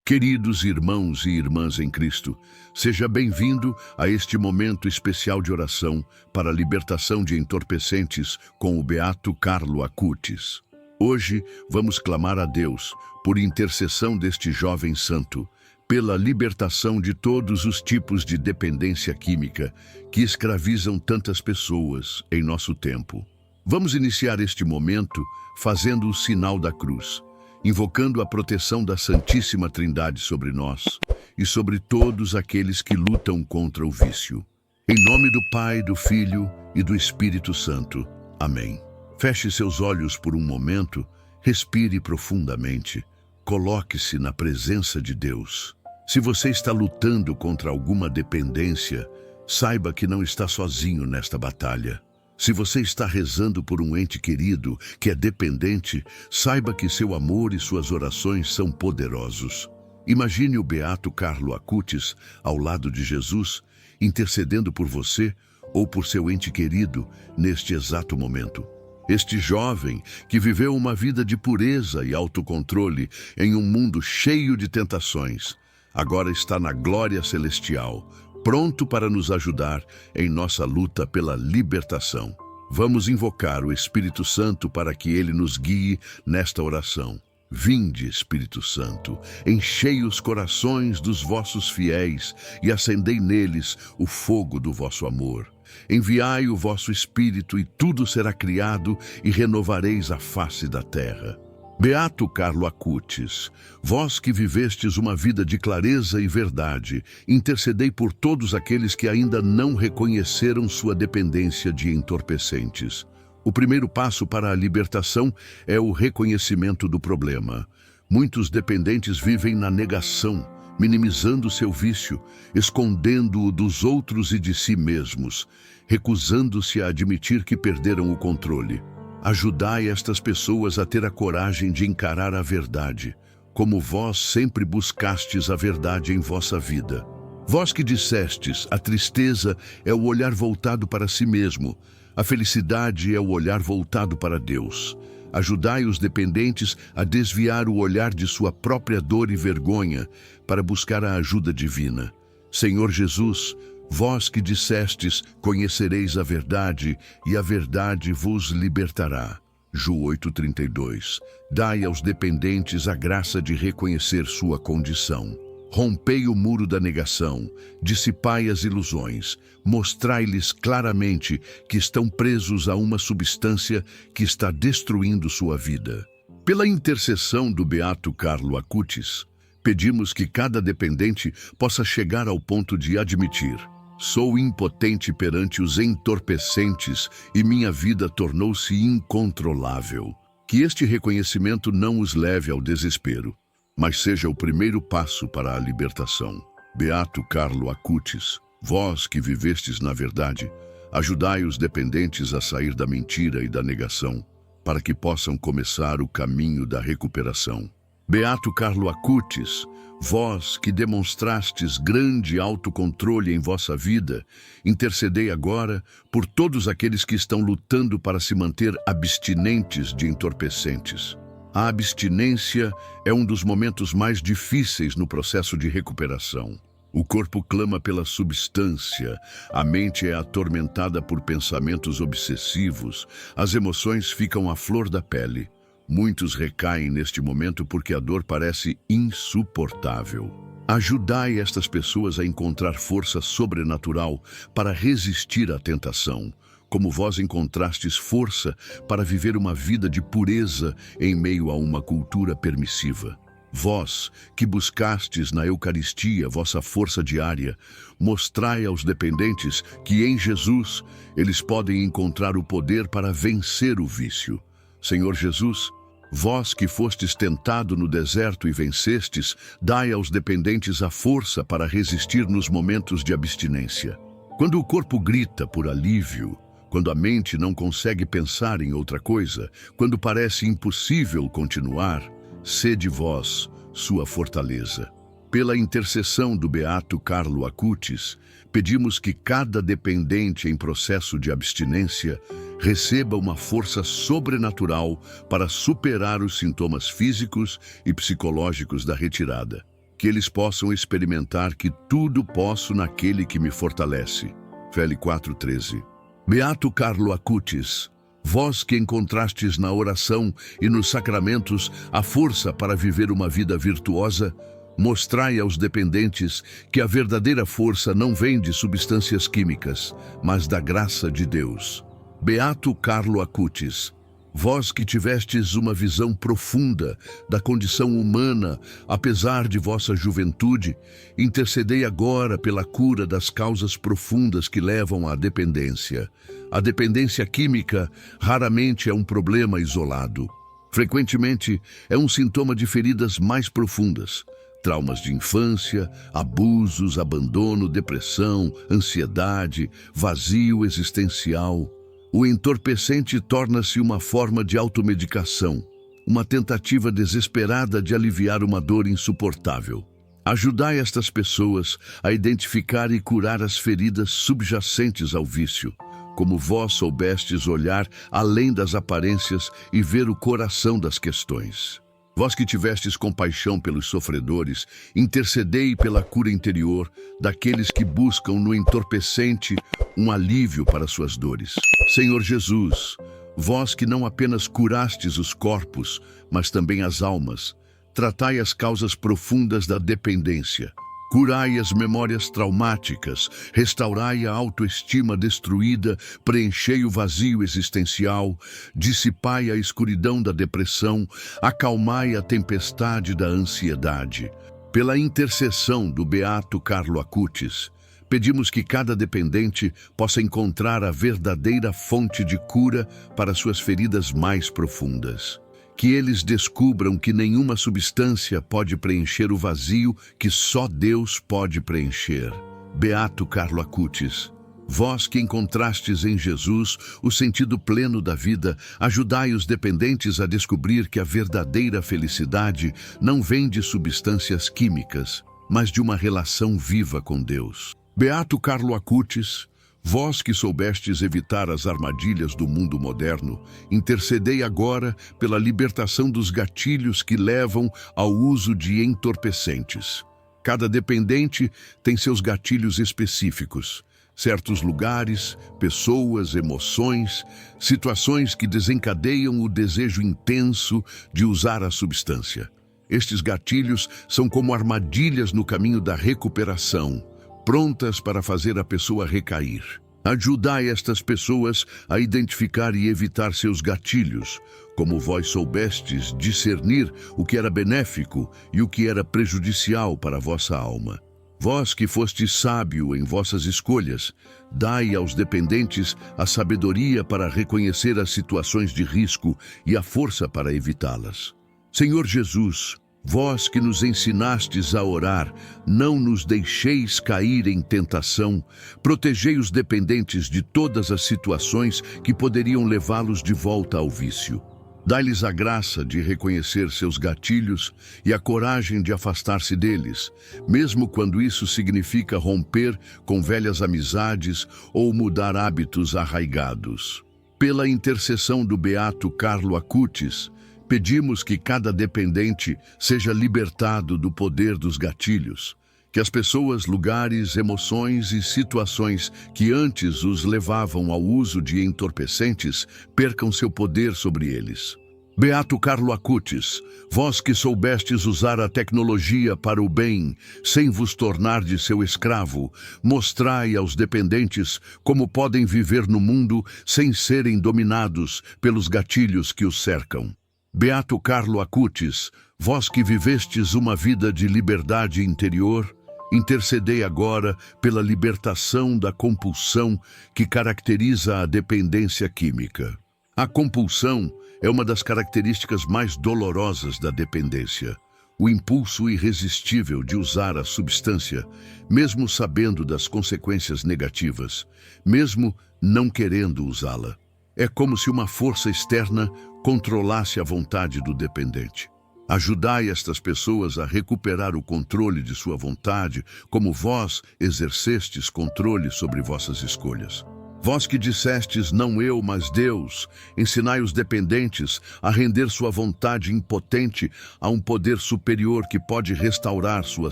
Queridos irmãos e irmãs em Cristo, seja bem-vindo a este momento especial de oração para a libertação de entorpecentes com o beato Carlo Acutis. Hoje vamos clamar a Deus, por intercessão deste jovem santo, pela libertação de todos os tipos de dependência química que escravizam tantas pessoas em nosso tempo. Vamos iniciar este momento fazendo o sinal da cruz, invocando a proteção da Santíssima Trindade sobre nós e sobre todos aqueles que lutam contra o vício. Em nome do Pai, do Filho e do Espírito Santo. Amém. Feche seus olhos por um momento, respire profundamente, coloque-se na presença de Deus. Se você está lutando contra alguma dependência, saiba que não está sozinho nesta batalha. Se você está rezando por um ente querido que é dependente, saiba que seu amor e suas orações são poderosos. Imagine o beato Carlo Acutis ao lado de Jesus, intercedendo por você ou por seu ente querido neste exato momento. Este jovem que viveu uma vida de pureza e autocontrole em um mundo cheio de tentações, agora está na glória celestial, pronto para nos ajudar em nossa luta pela libertação. Vamos invocar o Espírito Santo para que ele nos guie nesta oração. Vinde, Espírito Santo, enchei os corações dos vossos fiéis e acendei neles o fogo do vosso amor. Enviai o vosso Espírito e tudo será criado e renovareis a face da terra. Beato Carlo Acutis, vós que vivestes uma vida de clareza e verdade, intercedei por todos aqueles que ainda não reconheceram sua dependência de entorpecentes. O primeiro passo para a libertação é o reconhecimento do problema. Muitos dependentes vivem na negação, minimizando seu vício, escondendo-o dos outros e de si mesmos, recusando-se a admitir que perderam o controle. Ajudai estas pessoas a ter a coragem de encarar a verdade, como vós sempre buscastes a verdade em vossa vida. Vós que dissestes, a tristeza é o olhar voltado para si mesmo, a felicidade é o olhar voltado para Deus. Ajudai os dependentes a desviar o olhar de sua própria dor e vergonha para buscar a ajuda divina. Senhor Jesus, vós que dissestes, conhecereis a verdade, e a verdade vos libertará. Ju 8:32. Dai aos dependentes a graça de reconhecer sua condição. Rompei o muro da negação, dissipai as ilusões, mostrai-lhes claramente que estão presos a uma substância que está destruindo sua vida. Pela intercessão do beato Carlo Acutis, pedimos que cada dependente possa chegar ao ponto de admitir: sou impotente perante os entorpecentes e minha vida tornou-se incontrolável. Que este reconhecimento não os leve ao desespero, mas seja o primeiro passo para a libertação. Beato Carlo Acutis, vós que vivestes na verdade, ajudai os dependentes a sair da mentira e da negação, para que possam começar o caminho da recuperação. Beato Carlo Acutis, vós que demonstrastes grande autocontrole em vossa vida, intercedei agora por todos aqueles que estão lutando para se manter abstinentes de entorpecentes. A abstinência é um dos momentos mais difíceis no processo de recuperação. O corpo clama pela substância, a mente é atormentada por pensamentos obsessivos, as emoções ficam à flor da pele. Muitos recaem neste momento porque a dor parece insuportável. Ajudai estas pessoas a encontrar força sobrenatural para resistir à tentação, como vós encontrastes força para viver uma vida de pureza em meio a uma cultura permissiva. Vós, que buscastes na Eucaristia vossa força diária, mostrai aos dependentes que em Jesus eles podem encontrar o poder para vencer o vício. Senhor Jesus, vós que fostes tentado no deserto e vencestes, dai aos dependentes a força para resistir nos momentos de abstinência. Quando o corpo grita por alívio, quando a mente não consegue pensar em outra coisa, quando parece impossível continuar, sede vós sua fortaleza. Pela intercessão do beato Carlo Acutis, pedimos que cada dependente em processo de abstinência receba uma força sobrenatural para superar os sintomas físicos e psicológicos da retirada. que eles possam experimentar que tudo posso naquele que me fortalece. Feli 4,13. Beato Carlo Acutis, vós que encontrastes na oração e nos sacramentos a força para viver uma vida virtuosa, mostrai aos dependentes que a verdadeira força não vem de substâncias químicas, mas da graça de Deus. Beato Carlo Acutis, vós que tivestes uma visão profunda da condição humana, apesar de vossa juventude, intercedei agora pela cura das causas profundas que levam à dependência. A dependência química raramente é um problema isolado. Frequentemente, é um sintoma de feridas mais profundas. Traumas de infância, abusos, abandono, depressão, ansiedade, vazio existencial. O entorpecente torna-se uma forma de automedicação, uma tentativa desesperada de aliviar uma dor insuportável. Ajudai estas pessoas a identificar e curar as feridas subjacentes ao vício, como vós soubestes olhar além das aparências e ver o coração das questões. Vós que tivestes compaixão pelos sofredores, intercedei pela cura interior daqueles que buscam no entorpecente um alívio para suas dores. Senhor Jesus, vós que não apenas curastes os corpos, mas também as almas, tratai as causas profundas da dependência. Curai as memórias traumáticas, restaurai a autoestima destruída, preenchei o vazio existencial, dissipai a escuridão da depressão, acalmai a tempestade da ansiedade. Pela intercessão do Beato Carlo Acutis, pedimos que cada dependente possa encontrar a verdadeira fonte de cura para suas feridas mais profundas. Que eles descubram que nenhuma substância pode preencher o vazio que só Deus pode preencher. Beato Carlo Acutis, vós que encontrastes em Jesus o sentido pleno da vida, ajudai os dependentes a descobrir que a verdadeira felicidade não vem de substâncias químicas, mas de uma relação viva com Deus. Beato Carlo Acutis, vós que soubestes evitar as armadilhas do mundo moderno, intercedei agora pela libertação dos gatilhos que levam ao uso de entorpecentes. Cada dependente tem seus gatilhos específicos, certos lugares, pessoas, emoções, situações que desencadeiam o desejo intenso de usar a substância. Estes gatilhos são como armadilhas no caminho da recuperação, prontas para fazer a pessoa recair. Ajudai estas pessoas a identificar e evitar seus gatilhos, como vós soubestes discernir o que era benéfico e o que era prejudicial para a vossa alma. Vós que fostes sábio em vossas escolhas, dai aos dependentes a sabedoria para reconhecer as situações de risco e a força para evitá-las. Senhor Jesus, vós que nos ensinastes a orar, não nos deixeis cair em tentação, protegei os dependentes de todas as situações que poderiam levá-los de volta ao vício. Dai-lhes a graça de reconhecer seus gatilhos e a coragem de afastar-se deles, mesmo quando isso significa romper com velhas amizades ou mudar hábitos arraigados. Pela intercessão do Beato Carlo Acutis, pedimos que cada dependente seja libertado do poder dos gatilhos, que as pessoas, lugares, emoções e situações que antes os levavam ao uso de entorpecentes percam seu poder sobre eles. Beato Carlo Acutis, vós que soubestes usar a tecnologia para o bem, sem vos tornar de seu escravo, mostrai aos dependentes como podem viver no mundo sem serem dominados pelos gatilhos que os cercam. Beato Carlo Acutis, vós que vivestes uma vida de liberdade interior, intercedei agora pela libertação da compulsão que caracteriza a dependência química. A compulsão é uma das características mais dolorosas da dependência. O impulso irresistível de usar a substância, mesmo sabendo das consequências negativas, mesmo não querendo usá-la. É como se uma força externa controlasse a vontade do dependente. Ajudai estas pessoas a recuperar o controle de sua vontade, como vós exercestes controle sobre vossas escolhas. Vós que dissestes, não eu, mas Deus, ensinai os dependentes a render sua vontade impotente a um poder superior que pode restaurar sua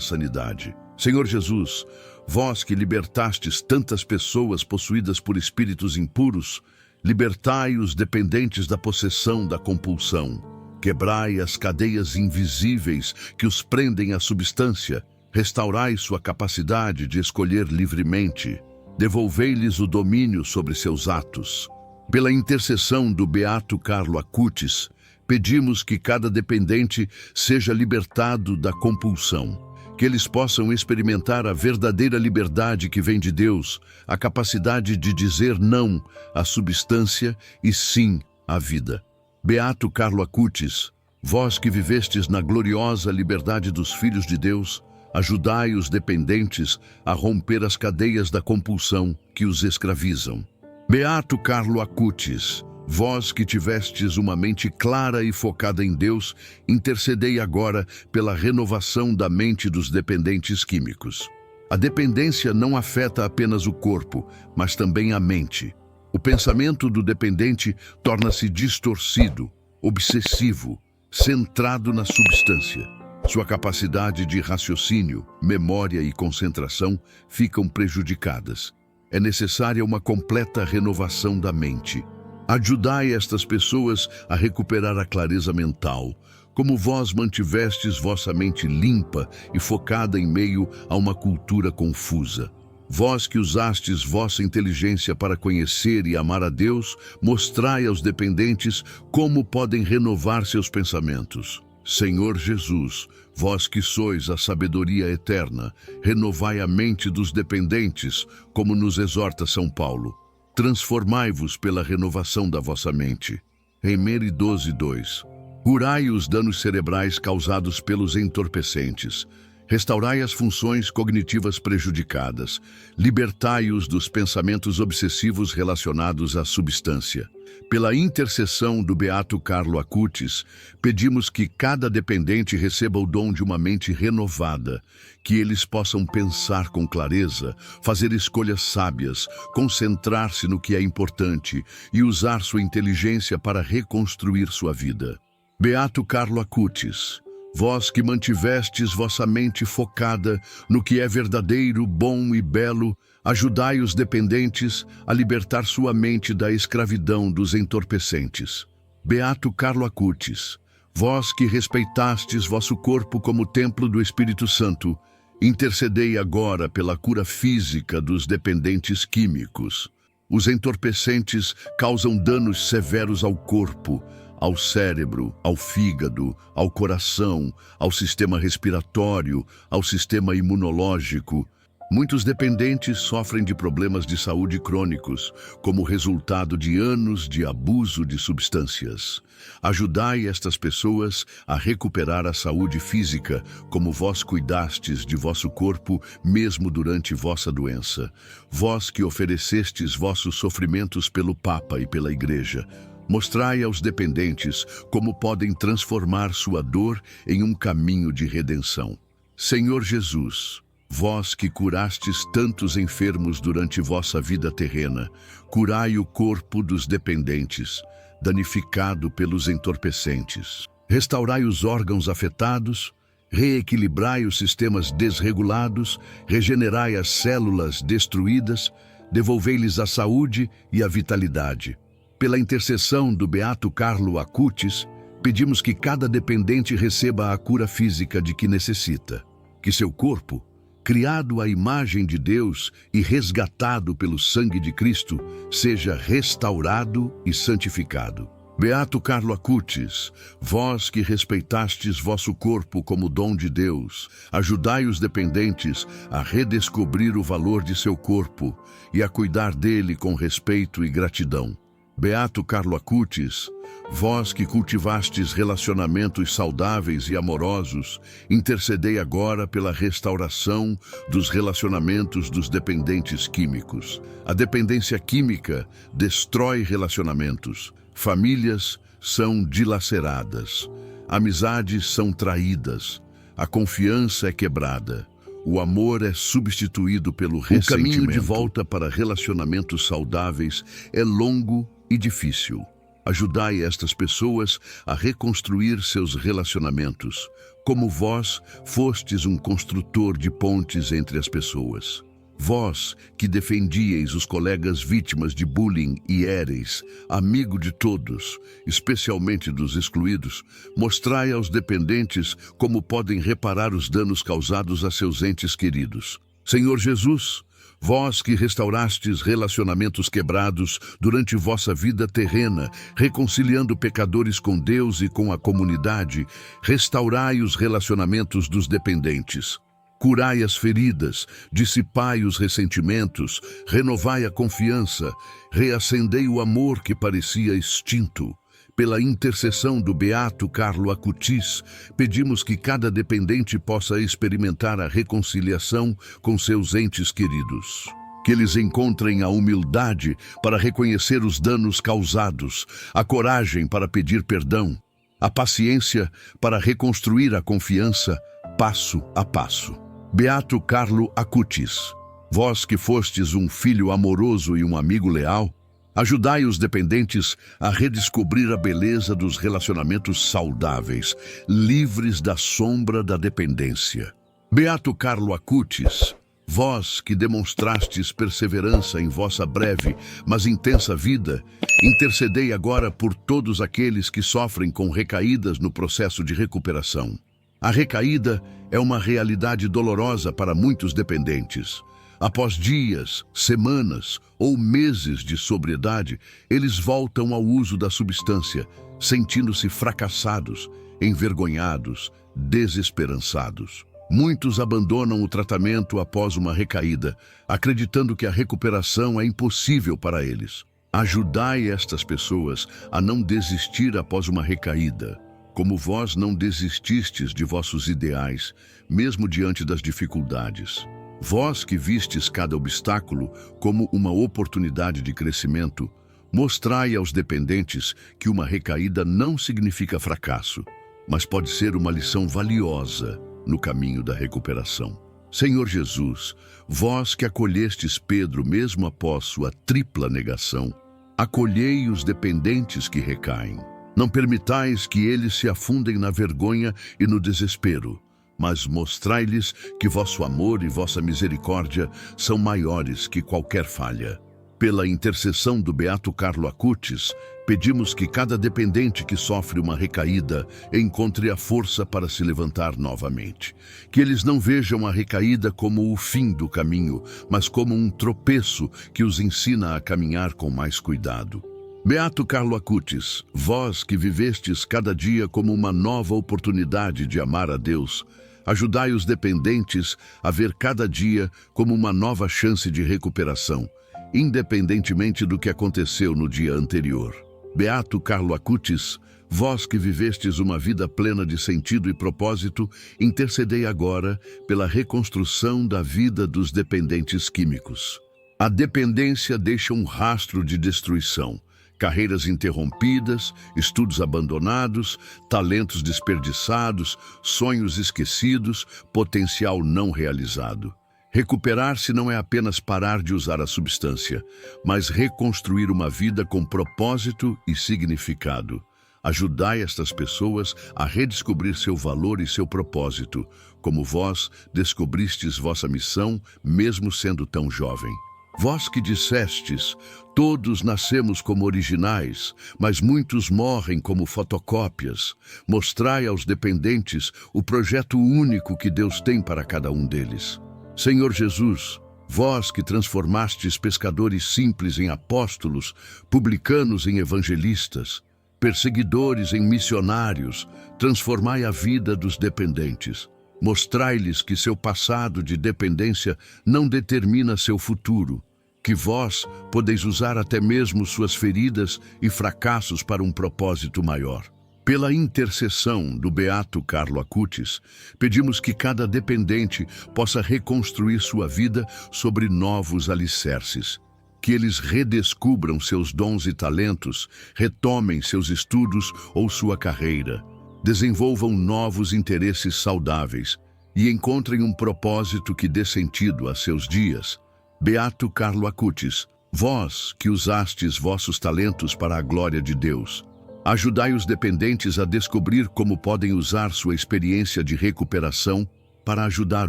sanidade. Senhor Jesus, vós que libertastes tantas pessoas possuídas por espíritos impuros, libertai os dependentes da possessão da compulsão. Quebrai as cadeias invisíveis que os prendem à substância. Restaurai sua capacidade de escolher livremente. Devolvei-lhes o domínio sobre seus atos. Pela intercessão do beato Carlo Acutis, pedimos que cada dependente seja libertado da compulsão, que eles possam experimentar a verdadeira liberdade que vem de Deus, a capacidade de dizer não à substância e sim à vida. Beato Carlo Acutis, vós que vivestes na gloriosa liberdade dos filhos de Deus, ajudai os dependentes a romper as cadeias da compulsão que os escravizam. Beato Carlo Acutis, vós que tivestes uma mente clara e focada em Deus, intercedei agora pela renovação da mente dos dependentes químicos. A dependência não afeta apenas o corpo, mas também a mente. O pensamento do dependente torna-se distorcido, obsessivo, centrado na substância. Sua capacidade de raciocínio, memória e concentração ficam prejudicadas. É necessária uma completa renovação da mente. Ajudai estas pessoas a recuperar a clareza mental, como vós mantivestes vossa mente limpa e focada em meio a uma cultura confusa. Vós que usastes vossa inteligência para conhecer e amar a Deus, mostrai aos dependentes como podem renovar seus pensamentos. Senhor Jesus, vós que sois a sabedoria eterna, renovai a mente dos dependentes, como nos exorta São Paulo. Transformai-vos pela renovação da vossa mente. Remer 12:2. Curai os danos cerebrais causados pelos entorpecentes. Restaurai as funções cognitivas prejudicadas. Libertai-os dos pensamentos obsessivos relacionados à substância. Pela intercessão do beato Carlo Acutis, pedimos que cada dependente receba o dom de uma mente renovada, que eles possam pensar com clareza, fazer escolhas sábias, concentrar-se no que é importante e usar sua inteligência para reconstruir sua vida. Beato Carlo Acutis, vós que mantivestes vossa mente focada no que é verdadeiro, bom e belo, ajudai os dependentes a libertar sua mente da escravidão dos entorpecentes. Beato Carlo Acutis, vós que respeitastes vosso corpo como templo do Espírito Santo, intercedei agora pela cura física dos dependentes químicos. Os entorpecentes causam danos severos ao corpo, ao cérebro, ao fígado, ao coração, ao sistema respiratório, ao sistema imunológico. Muitos dependentes sofrem de problemas de saúde crônicos, como resultado de anos de abuso de substâncias. Ajudai estas pessoas a recuperar a saúde física, como vós cuidastes de vosso corpo, mesmo durante vossa doença. Vós que oferecestes vossos sofrimentos pelo Papa e pela Igreja, mostrai aos dependentes como podem transformar sua dor em um caminho de redenção. Senhor Jesus, vós que curastes tantos enfermos durante vossa vida terrena, curai o corpo dos dependentes, danificado pelos entorpecentes. Restaurai os órgãos afetados, reequilibrai os sistemas desregulados, regenerai as células destruídas, devolvei-lhes a saúde e a vitalidade. Pela intercessão do beato Carlo Acutis, pedimos que cada dependente receba a cura física de que necessita, que seu corpo, criado à imagem de Deus e resgatado pelo sangue de Cristo, seja restaurado e santificado. Beato Carlo Acutis, vós que respeitastes vosso corpo como dom de Deus, ajudai os dependentes a redescobrir o valor de seu corpo e a cuidar dele com respeito e gratidão. Beato Carlo Acutis, vós que cultivastes relacionamentos saudáveis e amorosos, intercedei agora pela restauração dos relacionamentos dos dependentes químicos. A dependência química destrói relacionamentos, famílias são dilaceradas, amizades são traídas, a confiança é quebrada, O amor é substituído pelo ressentimento. O caminho de volta para relacionamentos saudáveis é longo e difícil. Ajudai estas pessoas a reconstruir seus relacionamentos, como vós fostes um construtor de pontes entre as pessoas. Vós, que defendíeis os colegas vítimas de bullying e éreis, amigo de todos, especialmente dos excluídos, mostrai aos dependentes como podem reparar os danos causados a seus entes queridos. Senhor Jesus, vós que restaurastes relacionamentos quebrados durante vossa vida terrena, reconciliando pecadores com Deus e com a comunidade, restaurai os relacionamentos dos dependentes. Curai as feridas, dissipai os ressentimentos, renovai a confiança, reacendei o amor que parecia extinto. Pela intercessão do beato Carlo Acutis, pedimos que cada dependente possa experimentar a reconciliação com seus entes queridos. Que eles encontrem a humildade para reconhecer os danos causados, a coragem para pedir perdão, a paciência para reconstruir a confiança passo a passo. Beato Carlo Acutis, vós que fostes um filho amoroso e um amigo leal, ajudai os dependentes a redescobrir a beleza dos relacionamentos saudáveis, livres da sombra da dependência. Beato Carlo Acutis, vós que demonstrastes perseverança em vossa breve, mas intensa vida, intercedei agora por todos aqueles que sofrem com recaídas no processo de recuperação. A recaída é uma realidade dolorosa para muitos dependentes. Após dias, semanas ou meses de sobriedade, eles voltam ao uso da substância, sentindo-se fracassados, envergonhados, desesperançados. Muitos abandonam o tratamento após uma recaída, acreditando que a recuperação é impossível para eles. Ajudai estas pessoas a não desistir após uma recaída, como vós não desististes de vossos ideais, mesmo diante das dificuldades. Vós que vistes cada obstáculo como uma oportunidade de crescimento, mostrai aos dependentes que uma recaída não significa fracasso, mas pode ser uma lição valiosa no caminho da recuperação. Senhor Jesus, vós que acolhestes Pedro mesmo após sua tripla negação, acolhei os dependentes que recaem. Não permitais que eles se afundem na vergonha e no desespero, mas mostrai-lhes que vosso amor e vossa misericórdia são maiores que qualquer falha. Pela intercessão do beato Carlo Acutis, pedimos que cada dependente que sofre uma recaída encontre a força para se levantar novamente. Que eles não vejam a recaída como o fim do caminho, mas como um tropeço que os ensina a caminhar com mais cuidado. Beato Carlo Acutis, vós que vivestes cada dia como uma nova oportunidade de amar a Deus, ajudai os dependentes a ver cada dia como uma nova chance de recuperação, independentemente do que aconteceu no dia anterior. Beato Carlo Acutis, vós que vivestes uma vida plena de sentido e propósito, intercedei agora pela reconstrução da vida dos dependentes químicos. A dependência deixa um rastro de destruição. Carreiras interrompidas, estudos abandonados, talentos desperdiçados, sonhos esquecidos, potencial não realizado. Recuperar-se não é apenas parar de usar a substância, mas reconstruir uma vida com propósito e significado. Ajudai estas pessoas a redescobrir seu valor e seu propósito, como vós descobristes vossa missão, mesmo sendo tão jovem. Vós que dissestes, todos nascemos como originais, mas muitos morrem como fotocópias. Mostrai aos dependentes o projeto único que Deus tem para cada um deles. Senhor Jesus, vós que transformastes pescadores simples em apóstolos, publicanos em evangelistas, perseguidores em missionários, transformai a vida dos dependentes. Mostrai-lhes que seu passado de dependência não determina seu futuro, que vós podeis usar até mesmo suas feridas e fracassos para um propósito maior. Pela intercessão do beato Carlo Acutis, pedimos que cada dependente possa reconstruir sua vida sobre novos alicerces, que eles redescubram seus dons e talentos, retomem seus estudos ou sua carreira, desenvolvam novos interesses saudáveis e encontrem um propósito que dê sentido a seus dias. Beato Carlo Acutis, vós que usastes vossos talentos para a glória de Deus, ajudai os dependentes a descobrir como podem usar sua experiência de recuperação para ajudar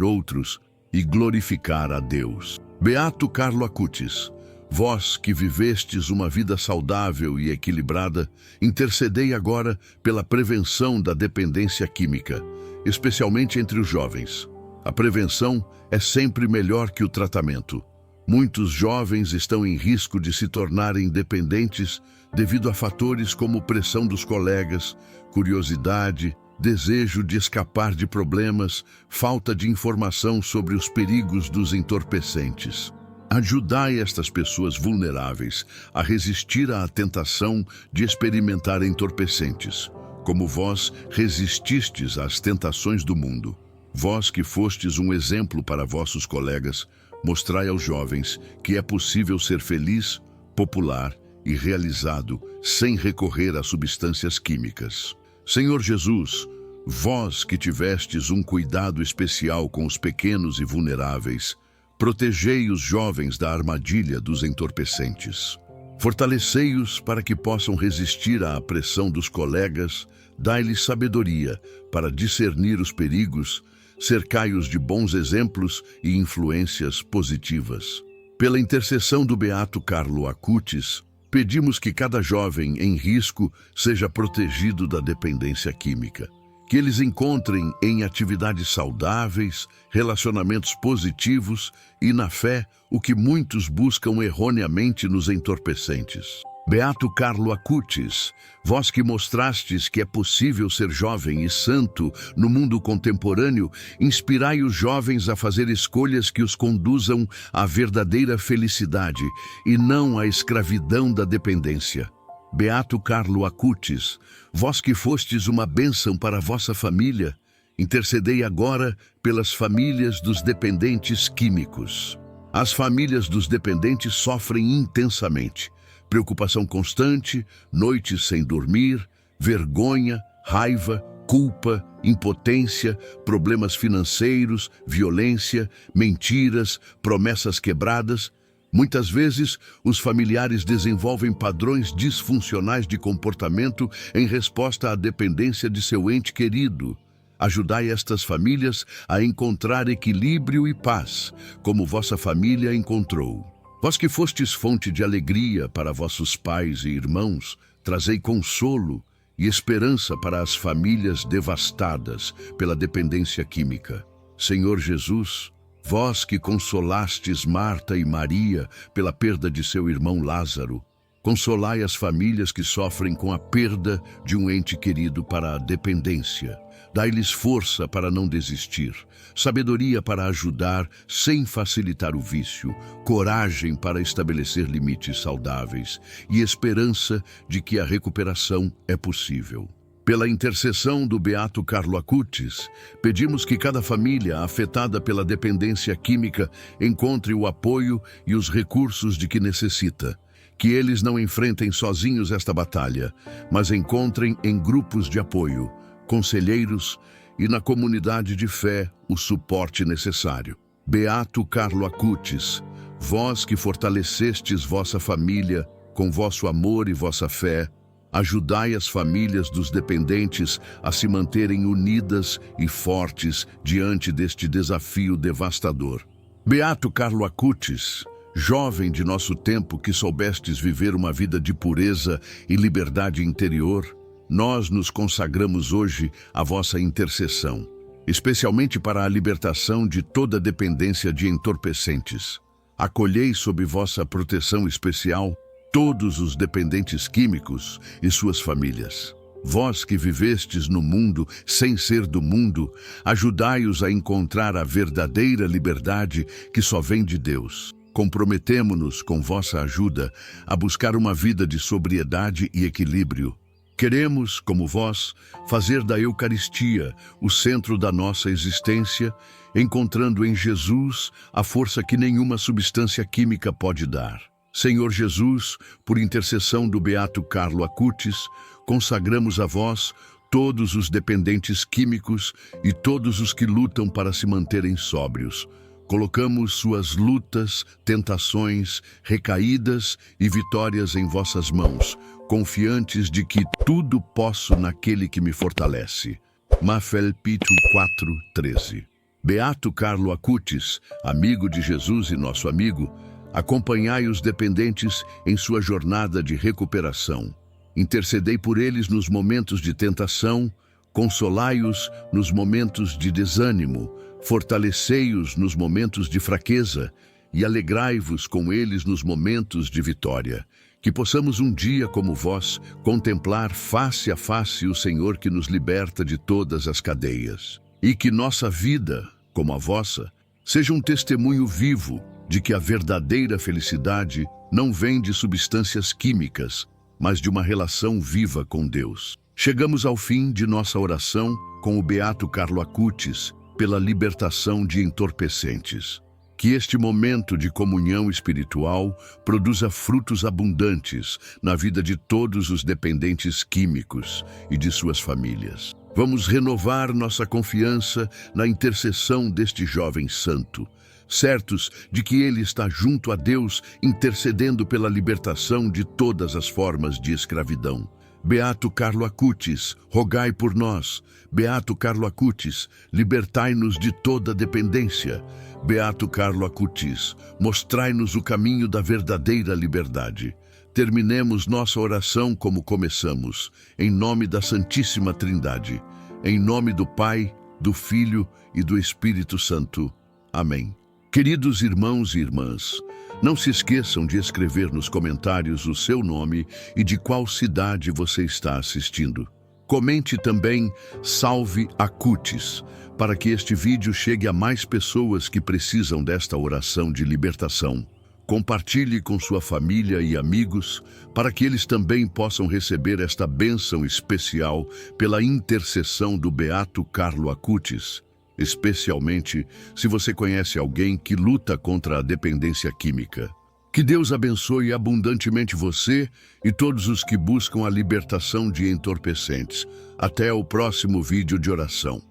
outros e glorificar a Deus. Beato Carlo Acutis, vós que vivestes uma vida saudável e equilibrada, intercedei agora pela prevenção da dependência química, especialmente entre os jovens. A prevenção é sempre melhor que o tratamento. Muitos jovens estão em risco de se tornarem dependentes devido a fatores como pressão dos colegas, curiosidade, desejo de escapar de problemas, falta de informação sobre os perigos dos entorpecentes. Ajudai estas pessoas vulneráveis a resistir à tentação de experimentar entorpecentes, como vós resististes às tentações do mundo. Vós que fostes um exemplo para vossos colegas, mostrai aos jovens que é possível ser feliz, popular e realizado sem recorrer a substâncias químicas. Senhor Jesus, vós que tivestes um cuidado especial com os pequenos e vulneráveis, protegei os jovens da armadilha dos entorpecentes. Fortalecei-os para que possam resistir à pressão dos colegas, dai-lhes sabedoria para discernir os perigos, cercai-os de bons exemplos e influências positivas. Pela intercessão do Beato Carlo Acutis, pedimos que cada jovem em risco seja protegido da dependência química, que eles encontrem em atividades saudáveis, relacionamentos positivos e na fé o que muitos buscam erroneamente nos entorpecentes. Beato Carlo Acutis, vós que mostrastes que é possível ser jovem e santo no mundo contemporâneo, inspirai os jovens a fazer escolhas que os conduzam à verdadeira felicidade e não à escravidão da dependência. Beato Carlo Acutis, vós que fostes uma bênção para a vossa família, intercedei agora pelas famílias dos dependentes químicos. As famílias dos dependentes sofrem intensamente. Preocupação constante, noites sem dormir, vergonha, raiva, culpa, impotência, problemas financeiros, violência, mentiras, promessas quebradas. Muitas vezes, os familiares desenvolvem padrões disfuncionais de comportamento em resposta à dependência de seu ente querido. Ajudai estas famílias a encontrar equilíbrio e paz, como vossa família encontrou. Vós que fostes fonte de alegria para vossos pais e irmãos, trazei consolo e esperança para as famílias devastadas pela dependência química. Senhor Jesus, vós que consolastes Marta e Maria pela perda de seu irmão Lázaro, consolai as famílias que sofrem com a perda de um ente querido para a dependência. Dai-lhes força para não desistir, sabedoria para ajudar sem facilitar o vício, coragem para estabelecer limites saudáveis e esperança de que a recuperação é possível. Pela intercessão do Beato Carlo Acutis, pedimos que cada família afetada pela dependência química encontre o apoio e os recursos de que necessita. Que eles não enfrentem sozinhos esta batalha, mas encontrem em grupos de apoio, conselheiros e na comunidade de fé o suporte necessário. Beato Carlo Acutis, vós que fortalecestes vossa família com vosso amor e vossa fé, ajudai as famílias dos dependentes a se manterem unidas e fortes diante deste desafio devastador. Beato Carlo Acutis, jovem de nosso tempo que soubestes viver uma vida de pureza e liberdade interior, nós nos consagramos hoje à vossa intercessão, especialmente para a libertação de toda dependência de entorpecentes. Acolhei sob vossa proteção especial todos os dependentes químicos e suas famílias. Vós que vivestes no mundo sem ser do mundo, ajudai-os a encontrar a verdadeira liberdade que só vem de Deus. Comprometemo-nos com vossa ajuda a buscar uma vida de sobriedade e equilíbrio. Queremos, como vós, fazer da Eucaristia o centro da nossa existência, encontrando em Jesus a força que nenhuma substância química pode dar. Senhor Jesus, por intercessão do Beato Carlo Acutis, consagramos a vós todos os dependentes químicos e todos os que lutam para se manterem sóbrios. Colocamos suas lutas, tentações, recaídas e vitórias em vossas mãos, confiantes de que tudo posso naquele que me fortalece. Mafel-Pito 4:13. Beato Carlo Acutis, amigo de Jesus e nosso amigo, acompanhai os dependentes em sua jornada de recuperação. Intercedei por eles nos momentos de tentação, consolai-os nos momentos de desânimo, fortalecei-os nos momentos de fraqueza e alegrai-vos com eles nos momentos de vitória. Que possamos um dia, como vós, contemplar face a face o Senhor que nos liberta de todas as cadeias. E que nossa vida, como a vossa, seja um testemunho vivo de que a verdadeira felicidade não vem de substâncias químicas, mas de uma relação viva com Deus. Chegamos ao fim de nossa oração com o Beato Carlo Acutis pela libertação de entorpecentes. Que este momento de comunhão espiritual produza frutos abundantes na vida de todos os dependentes químicos e de suas famílias. Vamos renovar nossa confiança na intercessão deste jovem santo, certos de que ele está junto a Deus intercedendo pela libertação de todas as formas de escravidão. Beato Carlo Acutis, rogai por nós. Beato Carlo Acutis, libertai-nos de toda dependência. Beato Carlo Acutis, mostrai-nos o caminho da verdadeira liberdade. Terminemos nossa oração como começamos, em nome da Santíssima Trindade, em nome do Pai, do Filho e do Espírito Santo. Amém. Queridos irmãos e irmãs, não se esqueçam de escrever nos comentários o seu nome e de qual cidade você está assistindo. Comente também Salve Acutis, para que este vídeo chegue a mais pessoas que precisam desta oração de libertação. Compartilhe com sua família e amigos, para que eles também possam receber esta bênção especial pela intercessão do Beato Carlo Acutis, especialmente se você conhece alguém que luta contra a dependência química. Que Deus abençoe abundantemente você e todos os que buscam a libertação de entorpecentes. Até o próximo vídeo de oração.